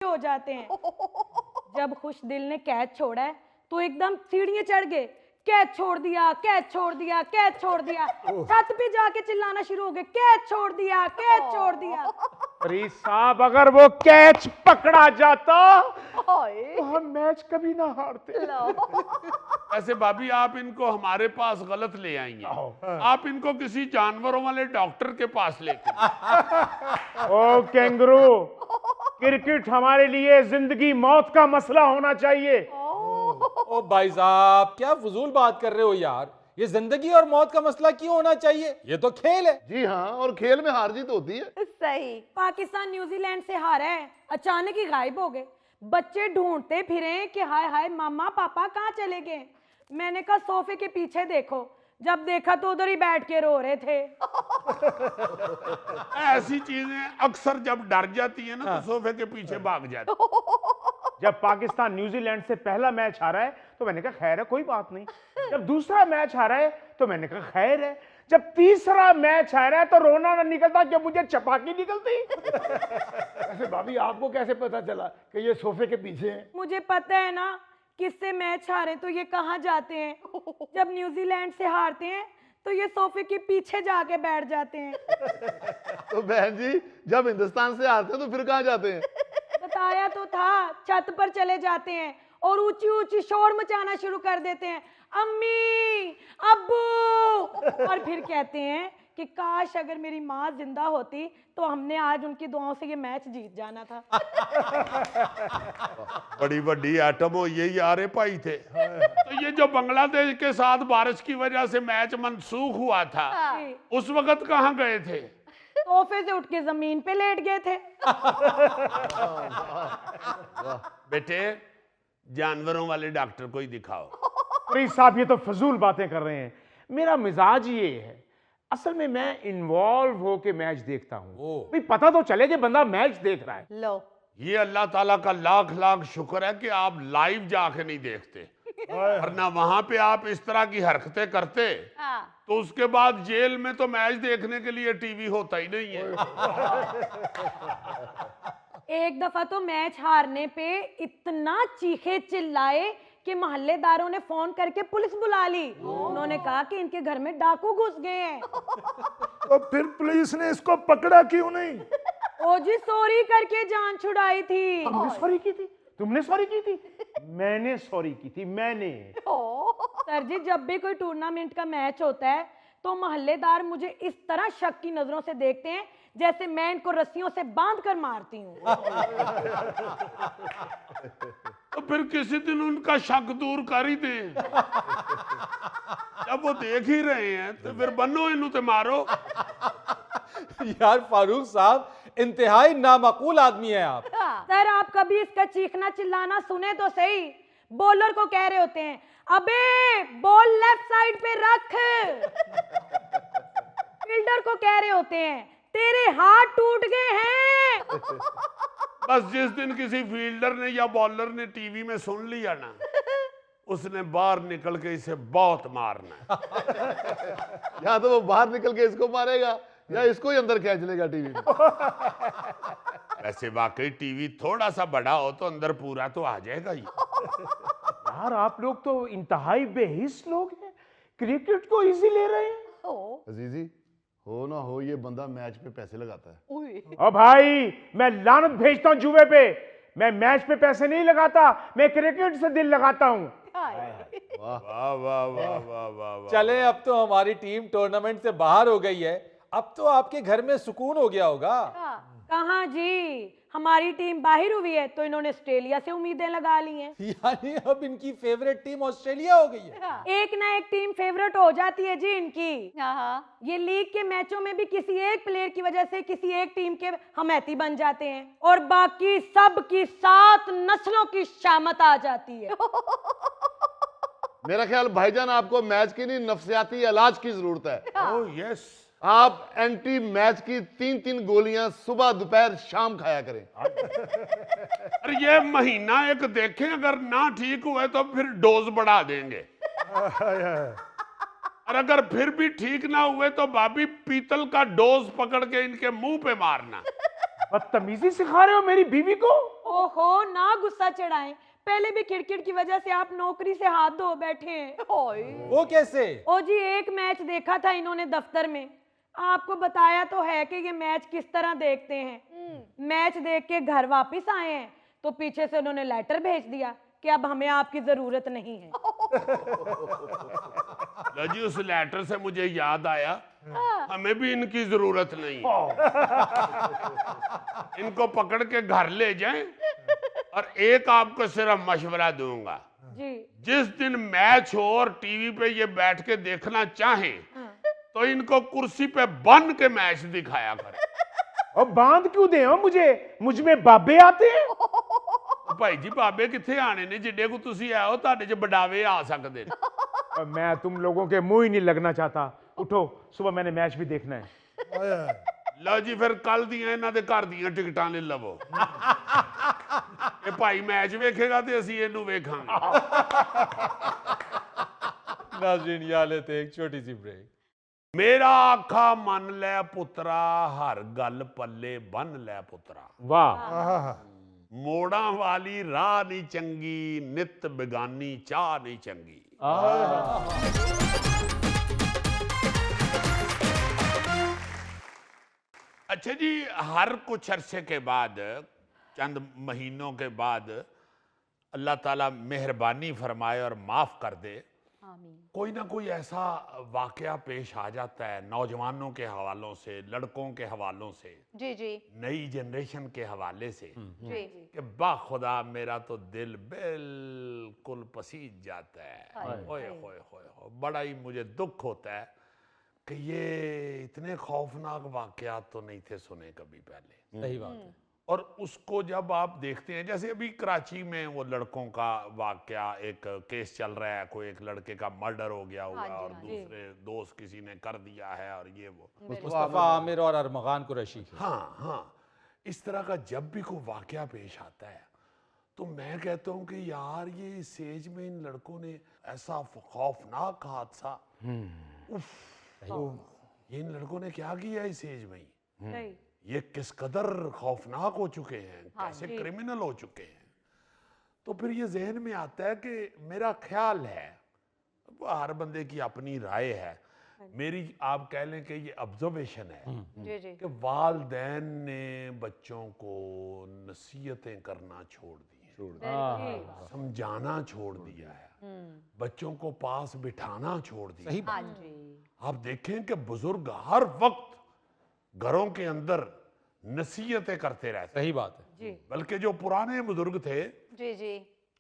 हो जाते हैं। जब खुश दिल ने कैच छोड़ा है तो एकदम सीढ़ियां चढ़ गए, कैच छोड़ दिया, कैच छोड़ दिया, कैच छोड़ दिया। छत पे जाके चिल्लाना शुरू हो गए, कैच छोड़ दिया, कैच छोड़ दिया। फरीद साहब, अगर वो कैच पकड़ा जाता तो हम मैच कभी ना हारते। ऐसे भाभी आप इनको हमारे पास गलत ले आई हैं। आप इनको किसी जानवरों वाले डॉक्टर के पास लेके ओ कैंगरू, क्रिकेट हमारे लिए जिंदगी मौत का मसला होना चाहिए। ओ भाई साहब, क्या फजूल बात कर रहे हो यार। ये जिंदगी और मौत का मसला क्यों होना चाहिए? ये तो खेल है। जी हाँ, और खेल में हार जीत होती है। सही। पाकिस्तान न्यूजीलैंड से हारा है, अचानक ही गायब हो गए। बच्चे ढूंढते फिरे कि हाय हाय मामा पापा कहाँ चले गए। मैंने कहा सोफे के पीछे देखो, जब देखा तो उधर ही बैठ के रो रहे थे। ऐसी चीजें अक्सर जब डर जाती है ना तो सोफे के पीछे भाग जाती है। जब पाकिस्तान न्यूजीलैंड से पहला मैच हारा है तो मैंने कहा खैर है, कोई बात नहीं। जब दूसरा मैच हारा है तो मैंने कहा खैर है। जब तीसरा मैच हारा है तो रोना ना निकलता कि मुझे चपाकी निकलती। ऐसे भाभी आपको कैसे पता चला कि ये सोफे के पीछे है? मुझे पता है ना, किससे मैच हारे तो ये कहाँ जाते हैं। जब न्यूजीलैंड से हारते हैं तो ये सोफे के पीछे जाके बैठ जाते हैं। तो बहन जी, जब हिंदुस्तान से आते हैं तो फिर कहाँ जाते हैं? बताया तो था, छत पर चले जाते हैं और ऊंची ऊंची शोर मचाना शुरू कर देते हैं, अम्मी अब्बू। और फिर कहते हैं कि काश अगर मेरी माँ जिंदा होती तो हमने आज उनकी दुआओं से ये मैच जीत जाना था। बड़ी बड़ी एटम हो ये यारे भाई थे। तो ये जो बांग्लादेश के साथ बारिश की वजह से मैच मनसूख हुआ था, उस वक्त कहाँ गए थे? सोफे से उठ के जमीन पे लेट गए थे। बेटे, जानवरों वाले डॉक्टर को ही दिखाओ। फरीद साहब, ये तो फजूल बातें कर रहे हैं। मेरा मिजाज ये है, असल में मैं इन्वॉल्व होके मैच देखता हूँ। भाई पता तो चले कि बंदा मैच देख रहा है। लो, ये अल्लाह ताला का लाख लाख शुक्र है कि आप लाइव जाके नहीं देखते, वरना वहां पे आप इस तरह की हरकतें करते तो उसके बाद जेल में तो मैच देखने के लिए टीवी होता ही नहीं है। एक दफा तो मैच हारने पे इतना चीखे चिल्लाए कि मोहल्लेदारों ने फोन करके पुलिस बुला ली। उन्होंने कहा कि इनके घर में डाकू घुस गए हैं। तो फिर पुलिस ने इसको पकड़ा क्यों नहीं? ओ जी, सॉरी करके जान छुड़ाई थी। तुमने सॉरी की थी? तुमने सॉरी की थी? मैंने सॉरी की थी, मैंने। सर जी, जब भी कोई टूर्नामेंट का मैच होता है तो मोहल्लेदार मुझे इस तरह शक की नजरों से देखते हैं जैसे मैं इनको रस्सियों से बांध कर मारती हूँ। तो फिर किसी दिन उनका शक दूर कर ही दे। जब वो देख ही रहे हैं तो फिर बनो इन्हों ते मारो। यार फारूक साहब, इंतहाई नामाकूल आदमी है आप। सर, आप कभी इसका चीखना चिल्लाना सुने तो सही। बॉलर को कह रहे होते हैं, अबे बॉल लेफ्ट साइड पे रख। फील्डर को कह रहे होते हैं, तेरे हाथ टूट गए हैं। बस जिस दिन किसी फील्डर ने या बॉलर ने टीवी में सुन लिया ना, उसने बाहर निकल के इसे बहुत मारना है। या तो वो बाहर निकल के इसको मारेगा या इसको ही अंदर खींच लेगा टीवी में। वैसे वाकई टीवी थोड़ा सा बड़ा हो तो अंदर पूरा तो आ जाएगा ही। यार आप लोग तो इंतहाई बेहिस लोग हैं, क्रिकेट को इजी ले रहे हैं। अजीजी, हो ना हो ये बंदा मैच पे पैसे लगाता है। ओ भाई, मैं लानत भेजता हूँ जुए पे। मैं मैच पे पैसे नहीं लगाता, मैं क्रिकेट से दिल लगाता हूँ। वाह वाह वाह वाह वाह वाह। चले, अब तो हमारी टीम टूर्नामेंट से बाहर हो गई है। अब तो आपके घर में सुकून हो गया होगा। कहाँ जी, हमारी टीम बाहर हुई है तो इन्होंने ऑस्ट्रेलिया से उम्मीदें लगा ली हैं। यानी अब इनकी फेवरेट टीम ऑस्ट्रेलिया हो गई है। एक ना एक टीम फेवरेट हो जाती है जी इनकी। हाँ, ये लीग के मैचों में भी किसी एक प्लेयर की वजह से किसी एक टीम के हमायती बन जाते हैं और बाकी सब की 7 नस्लों की शामत आ जाती है। मेरा ख्याल भाईजान आपको मैच की नहीं, नफ्सियाती इलाज की जरूरत है। Oh yes. आप एंटी मैच की 3-3 गोलियां सुबह दोपहर शाम खाया करें। अरे ये महीना एक देखें, अगर ना ठीक हुए तो फिर डोज बढ़ा देंगे। और अगर फिर भी ठीक ना हुए तो भाभी पीतल का डोज पकड़ के इनके मुंह पे मारना। बदतमीजी सिखा रहे हो मेरी बीवी को? ओहो, ना गुस्सा चढ़ाएं। पहले भी खिड़खिड़ की वजह से आप नौकरी से हाथ धो बैठे हैं। वो कैसे? ओ जी, एक मैच देखा था इन्होंने दफ्तर में। आपको बताया तो है कि ये मैच किस तरह देखते हैं। मैच देख के घर वापस आए हैं तो पीछे से उन्होंने लेटर भेज दिया कि अब हमें आपकी जरूरत नहीं है। लो जी, उस लेटर से मुझे याद आया, हमें भी इनकी जरूरत नहीं। इनको पकड़ के घर ले जाएं और एक आपको सिर्फ मशवरा दूंगा, जी जिस दिन मैच हो और टीवी पे ये बैठ के देखना चाहें तो इनको कुर्सी पे बन के मैच दिखाया करें। और बांध क्यों दे हो मुझ में बाबे आते हैं? भाई जी, बाबे किथे आने ने, जिड्डे को तुसी आओ ताडे च बडावे आ सकते ने। और मैं तुम लोगों के मुंह ही नहीं लगना चाहता। उठो, सुबह मैंने मैच भी देखना है। लो जी, फिर कल दियां इन्हां दे घर दियां टिकटां ले लवो। ये भाई मैच वेखेगा ते असीं इहनूं वेखांगे। नाज़रीन, यहाँ लेते हैं एक छोटी सी ब्रेक। मेरा आखा मन लै पुत्रा, हर गल पल्ले बन लै पुत्रा। वाह। मोड़ा वाली राह नहीं चंगी, नित बेगानी चाह नहीं चंगी। अच्छा जी, हर कुछ अरसे के बाद, चंद महीनों के बाद अल्लाह ताला मेहरबानी फरमाए और माफ कर दे, कोई ना कोई ऐसा वाकया पेश आ जाता है, नौजवानों के हवालों से, लड़कों के हवालों से, जी जी नई जनरेशन के हवाले से, जी कि बाखुदा मेरा तो दिल बिल्कुल पसीज जाता है। ओए होए होए होए, बड़ा ही मुझे दुख होता है कि ये इतने खौफनाक वाकयात तो नहीं थे सुने कभी पहले। सही बात है। और उसको जब आप देखते हैं, जैसे अभी कराची में वो लड़कों का वाकया, एक केस चल रहा है, कोई एक लड़के का मर्डर हो गया हुआ और दूसरे दोस्त किसी ने कर दिया है और ये वो। मुस्तफा आमिर और अरमगान कुरैशी के। हाँ हाँ, इस तरह का जब भी कोई वाकया पेश आता है तो मैं कहता हूँ कि यार ये इस एज में इन लड़कों ने ऐसा खौफनाक हादसा, उफ, ये इन लड़कों ने क्या किया इस एज में ही, नहीं ये किस कदर खौफनाक हो चुके हैं, कैसे क्रिमिनल हो चुके हैं। तो फिर ये जहन में आता है कि मेरा ख्याल है, हर बंदे की अपनी राय है, मेरी आप कह लें कि ये ऑब्जर्वेशन है जी जी कि वालिदैन ने बच्चों को नसीहतें करना छोड़ दी हैं, समझाना छोड़ दिया है, बच्चों को पास बिठाना छोड़ दिया। सही हाँ बात। जी आप देखें कि बुजुर्ग हर वक्त घरों के अंदर नसीहतें करते रहते, सही बात है। जी बल्कि जो पुराने बुजुर्ग थे जी जी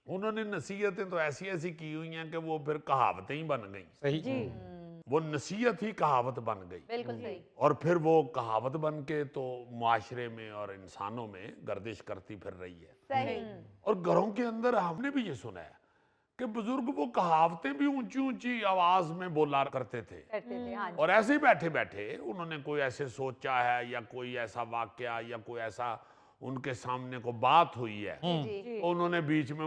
उन्होंने नसीहतें तो ऐसी ऐसी की हुई हैं कि वो फिर कहावतें ही बन गई। सही। जी वो नसीहत ही कहावत बन गई बिल्कुल सही और फिर वो कहावत बन के तो मुआशरे में और इंसानों में गर्दिश करती फिर रही है। सही और घरों के अंदर हमने भी ये सुना है कि बुजुर्ग वो कहावतें भी ऊंची ऊंची आवाज में बोला करते थे, करते थे हाँ जी और ऐसे ही बैठे बैठे उन्होंने कोई ऐसे सोचा है या कोई ऐसा वाकया या कोई ऐसा उनके सामने को बात हुई है जी तो उन्होंने बीच में